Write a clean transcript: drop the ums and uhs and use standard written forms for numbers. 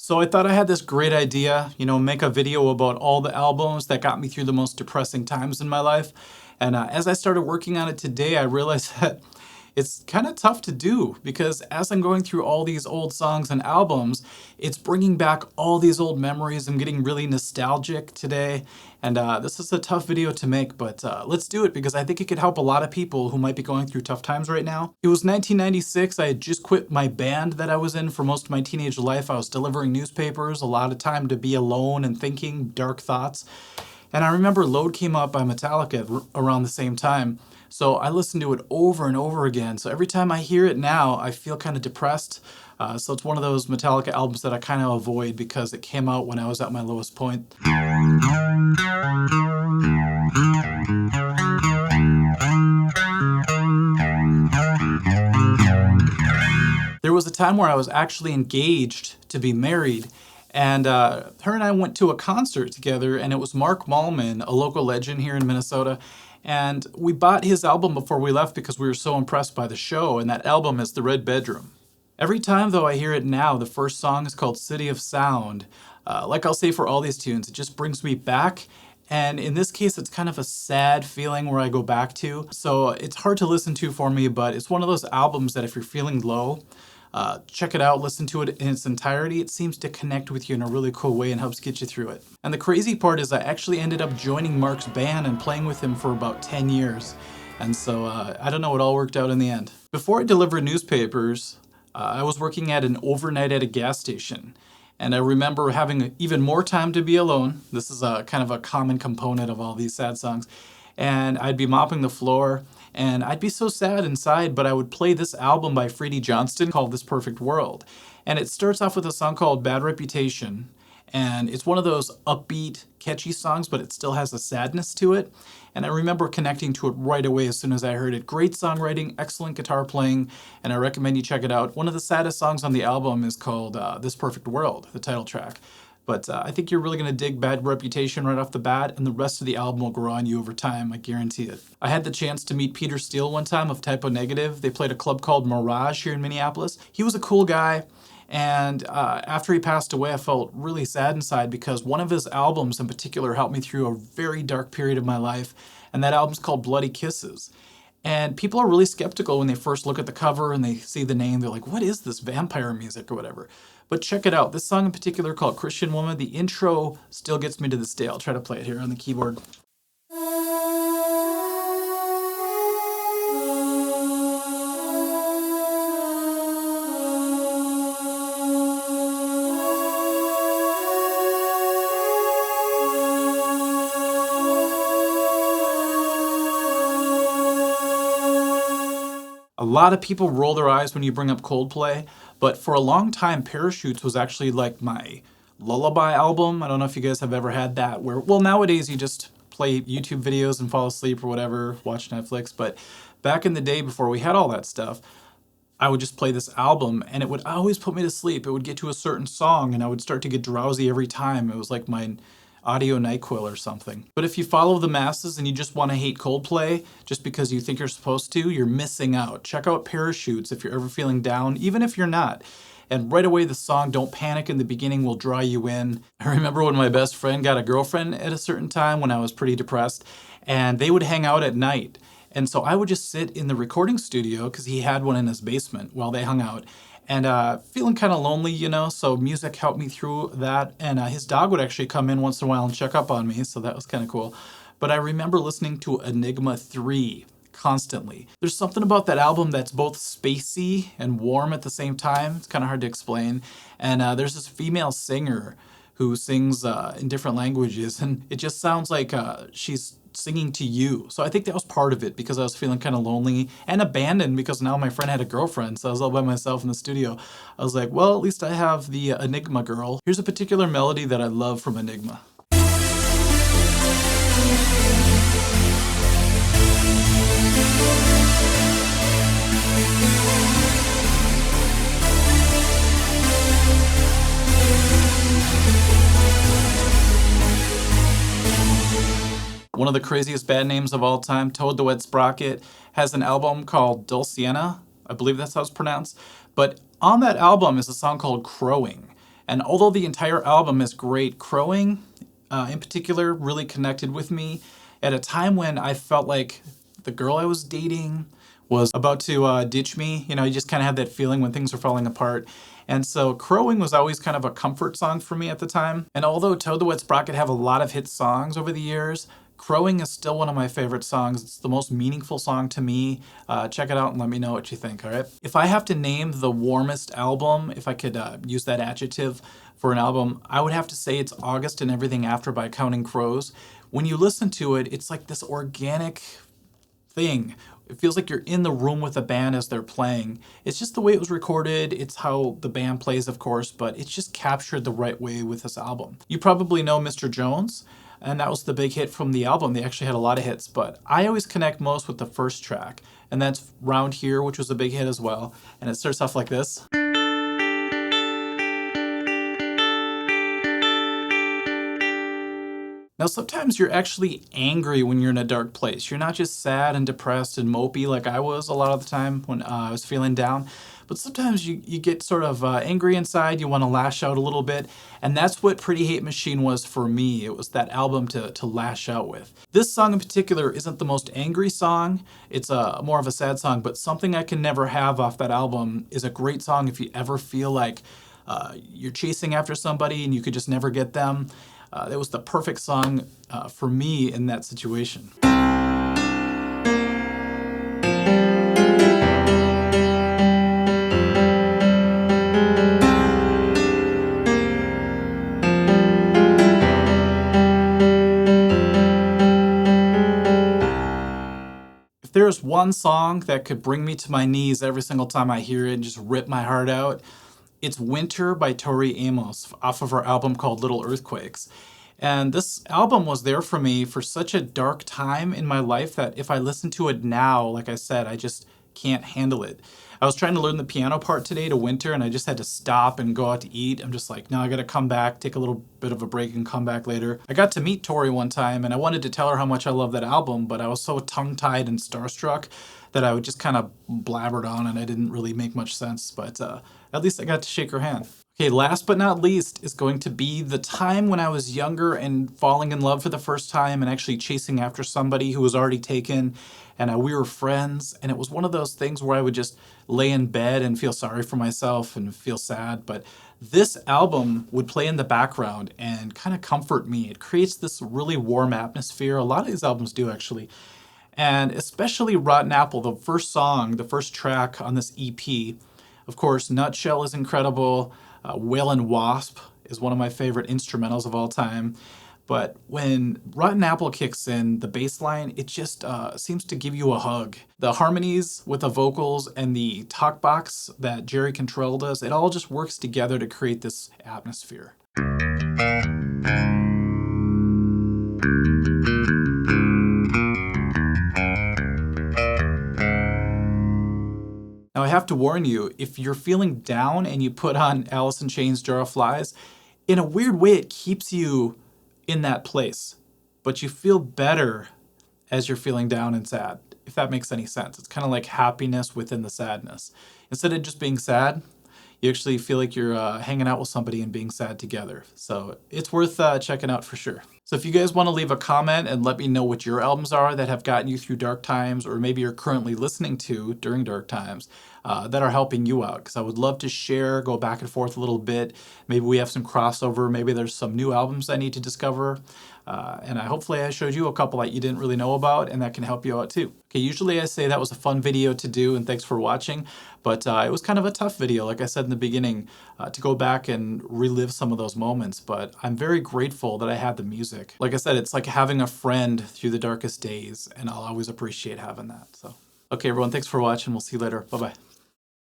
So I thought I had this great idea, make a video about all the albums that got me through the most depressing times in my life. And as I started working on it today, I realized that it's kind of tough to do because as I'm going through all these old songs and albums, it's bringing back all these old memories. I'm getting really nostalgic today. And this is a tough video to make, but let's do it because I think it could help a lot of people who might be going through tough times right now. It was 1996. I had just quit my band that I was in for most of my teenage life. I was delivering newspapers, a lot of time to be alone and thinking dark thoughts. And I remember Load came out by Metallica around the same time. So I listened to it over and over again. So every time I hear it now, I feel kind of depressed. So it's one of those Metallica albums that I kind of avoid because it came out when I was at my lowest point. There was a time where I was actually engaged to be married, and her and I went to a concert together, and it was Mark Mallman, a local legend here in Minnesota, and we bought his album before we left because we were so impressed by the show, and that album is The Red Bedroom. Every time, though, I hear it now, the first song is called City of Sound. Like I'll say for all these tunes, it just brings me back. And in this case, it's kind of a sad feeling where I go back to. So it's hard to listen to for me, but it's one of those albums that if you're feeling low, check it out, listen to it in its entirety. It seems to connect with you in a really cool way and helps get you through it. And the crazy part is I actually ended up joining Mark's band and playing with him for about 10 years. And so I don't know, it all worked out in the end. Before I delivered newspapers, I was working at an overnight at a gas station. And I remember having even more time to be alone. This is a kind of a common component of all these sad songs. And I'd be mopping the floor, and I'd be so sad inside, but I would play this album by Freddie Johnston called This Perfect World. And it starts off with a song called Bad Reputation. And it's one of those upbeat, catchy songs, but it still has a sadness to it. And I remember connecting to it right away as soon as I heard it. Great songwriting, excellent guitar playing, and I recommend you check it out. One of the saddest songs on the album is called This Perfect World, the title track. But I think you're really going to dig Bad Reputation right off the bat, and the rest of the album will grow on you over time, I guarantee it. I had the chance to meet Peter Steele one time of Typo Negative. They played a club called Mirage here in Minneapolis. He was a cool guy. And after he passed away, I felt really sad inside because one of his albums in particular helped me through a very dark period of my life. And that album's called Bloody Kisses. And people are really skeptical when they first look at the cover and they see the name. They're like, what is this vampire music or whatever? But check it out. This song in particular called Christian Woman, the intro still gets me to this day. I'll try to play it here on the keyboard. A lot of people roll their eyes when you bring up Coldplay, but for a long time, Parachutes was actually like my lullaby album. I don't know if you guys have ever had that where, well, nowadays you just play YouTube videos and fall asleep or whatever, watch Netflix, but back in the day before we had all that stuff, I would just play this album and it would always put me to sleep. It would get to a certain song and I would start to get drowsy every time. It was like my audio NyQuil or something. But if you follow the masses and you just want to hate Coldplay just because you think you're supposed to, you're missing out. Check out Parachutes if you're ever feeling down, even if you're not. And right away the song Don't Panic in the beginning will draw you in. I remember when my best friend got a girlfriend at a certain time when I was pretty depressed, and they would hang out at night. And so I would just sit in the recording studio, because he had one in his basement, while they hung out. And feeling kind of lonely, so music helped me through that. And his dog would actually come in once in a while and check up on me, so that was kind of cool. But I remember listening to Enigma 3 constantly. There's something about that album that's both spacey and warm at the same time. It's kind of hard to explain. And there's this female singer who sings in different languages, and it just sounds like she's singing to you. So I think that was part of it because I was feeling kind of lonely and abandoned because now my friend had a girlfriend, so I was all by myself in the studio. I was like, well, at least I have the Enigma girl. Here's a particular melody that I love from Enigma. One of the craziest band names of all time, Toad the Wet Sprocket, has an album called Dulciana. I believe that's how it's pronounced. But on that album is a song called Crowing. And although the entire album is great, Crowing in particular really connected with me at a time when I felt like the girl I was dating was about to ditch me. You know, you just kind of had that feeling when things are falling apart. And so Crowing was always kind of a comfort song for me at the time. And although Toad the Wet Sprocket have a lot of hit songs over the years, Crowing is still one of my favorite songs. It's the most meaningful song to me. Check it out and let me know what you think, all right? If I have to name the warmest album, if I could use that adjective for an album, I would have to say it's August and Everything After by Counting Crows. When you listen to it, it's like this organic thing. It feels like you're in the room with the band as they're playing. It's just the way it was recorded. It's how the band plays, of course, but it's just captured the right way with this album. You probably know Mr. Jones, and that was the big hit from the album. They actually had a lot of hits, but I always connect most with the first track, and that's Round Here, which was a big hit as well. And it starts off like this. Now, sometimes you're actually angry when you're in a dark place. You're not just sad and depressed and mopey like I was a lot of the time when I was feeling down, but sometimes you get sort of angry inside. You want to lash out a little bit, and that's what Pretty Hate Machine was for me. It was that album to lash out with. This song in particular isn't the most angry song. It's more of a sad song, but Something I Can Never Have off that album is a great song if you ever feel like you're chasing after somebody and you could just never get them. That was the perfect song for me in that situation. If there's one song that could bring me to my knees every single time I hear it and just rip my heart out, it's Winter by Tori Amos off of her album called Little Earthquakes. And this album was there for me for such a dark time in my life that if I listen to it now, like I said, I just can't handle it. I was trying to learn the piano part today to Winter, and I just had to stop and go out to eat. I'm just like, no, I gotta come back, take a little bit of a break and come back later. I got to meet Tori one time, and I wanted to tell her how much I love that album, but I was so tongue-tied and starstruck that I would just kind of blabbered on, and I didn't really make much sense, but at least I got to shake her hand. Okay, last but not least is going to be the time when I was younger and falling in love for the first time and actually chasing after somebody who was already taken, and we were friends, and it was one of those things where I would just lay in bed and feel sorry for myself and feel sad, but this album would play in the background and kind of comfort me. It creates this really warm atmosphere. A lot of these albums do, actually. And especially Rotten Apple, the first song, the first track on this EP. Of course, Nutshell is incredible. Whale and Wasp is one of my favorite instrumentals of all time. But when Rotten Apple kicks in, the bass line, it just seems to give you a hug. The harmonies with the vocals and the talk box that Jerry Cantrell does, it all just works together to create this atmosphere. Now I have to warn you, if you're feeling down and you put on Alice in Chains' Jar of Flies, in a weird way it keeps you in that place, but you feel better as you're feeling down and sad, if that makes any sense. It's kind of like happiness within the sadness. Instead of just being sad, you actually feel like you're hanging out with somebody and being sad together. So it's worth checking out for sure. So if you guys want to leave a comment and let me know what your albums are that have gotten you through dark times, or maybe you're currently listening to during dark times, that are helping you out, because I would love to share, go back and forth a little bit. Maybe we have some crossover. Maybe there's some new albums I need to discover. And hopefully I showed you a couple that you didn't really know about, and that can help you out too. Okay, usually I say that was a fun video to do and thanks for watching, but it was kind of a tough video, like I said in the beginning, to go back and relive some of those moments, but I'm very grateful that I had the music. Like I said, it's like having a friend through the darkest days, and I'll always appreciate having that. So, okay everyone, thanks for watching. We'll see you later. Bye-bye.